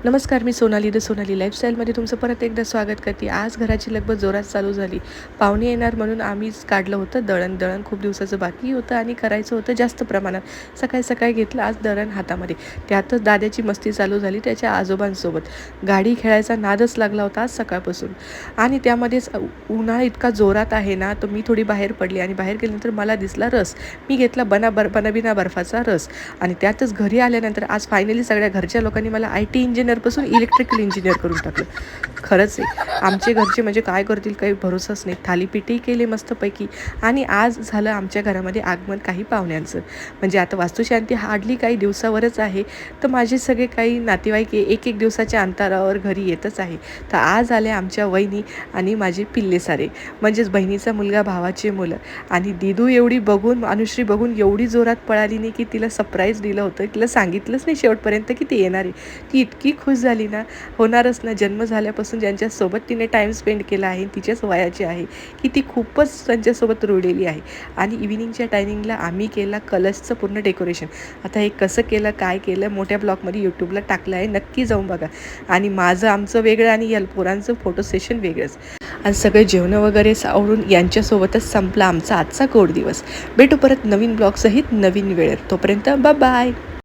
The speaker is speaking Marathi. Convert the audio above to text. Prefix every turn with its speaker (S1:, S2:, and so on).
S1: नमस्कार, मी सोनाली द सोनाली लाईफस्टाईलमध्ये तुमचं परत एकदा स्वागत करते. आज घराची लगबग जोरात चालू झाली. पाहुणे येणार म्हणून आम्हीच काढलं होतं दळण खूप दिवसाचं बाकी होतं आणि करायचं होतं जास्त प्रमाणात. सकाळी सकाळी घेतलं आज दळण हातामध्ये. त्यातच दादाची मस्ती चालू झाली त्याच्या आजोबांसोबत. गाडी खेळायचा नादच लागला होता आज सकाळपासून. आणि त्यामध्येच उन्हाळा इतका जोरात आहे ना, तर मी थोडी बाहेर पडली आणि बाहेर गेल्यानंतर मला दिसला रस. मी घेतला बनाबिना बर्फाचा रस. आणि त्यातच घरी आल्यानंतर आज फायनली सगळ्या घरच्या लोकांनी मला IT इंजिनियरपासून इलेक्ट्रिकल इंजिनियर करून टाकलं. खरंच आहे, आमचे घरचे म्हणजे काय करतील काही भरोसाच नाही. थालीपीठही केले मस्तपैकी. आणि आज झालं आमच्या घरामध्ये आगमन काही पाहुण्यांचं. म्हणजे आता वास्तुशांती हार्डली काही दिवसावरच आहे, तर माझे सगळे काही नातेवाईक एक एक दिवसाच्या अंतरावर घरी येतच आहे. तर आज आले आमच्या वहिनी आणि माझे पिल्ले सारे, म्हणजेच बहिणीचा मुलगा, भावाची मुलं. आणि दिदू एवढी बघून, अनुश्री बघून एवढी जोरात पळाली नाही की तिला सरप्राईज दिलं होतं. तिला सांगितलंच नाही शेवटपर्यंत की ती येणार आहे. ती इतकी खुश झाली ना, होणारच ना, जन्म झाल्यापासून ज्यांच्यासोबत तिने टाईम स्पेंड केला आहे, तिच्याच वयाची आहे, की ती खूपच त्यांच्यासोबत रुळलेली आहे. आणि इव्हिनिंगच्या टायमिंगला आम्ही केला कलशचं पूर्ण डेकोरेशन. आता हे कसं केलं, काय केलं, मोठ्या ब्लॉगमध्ये यूट्यूबला टाकलं आहे, नक्की जाऊन बघा. आणि माझं आमचं वेगळं आणि या पोरांचं फोटो सेशन वेगळंच. आणि सगळे जेवणं वगैरे आवरून यांच्यासोबतच संपला आमचा आजचा गोड दिवस. भेटू परत नवीन ब्लॉगसहित नवीन वेळेत. तोपर्यंत बाय.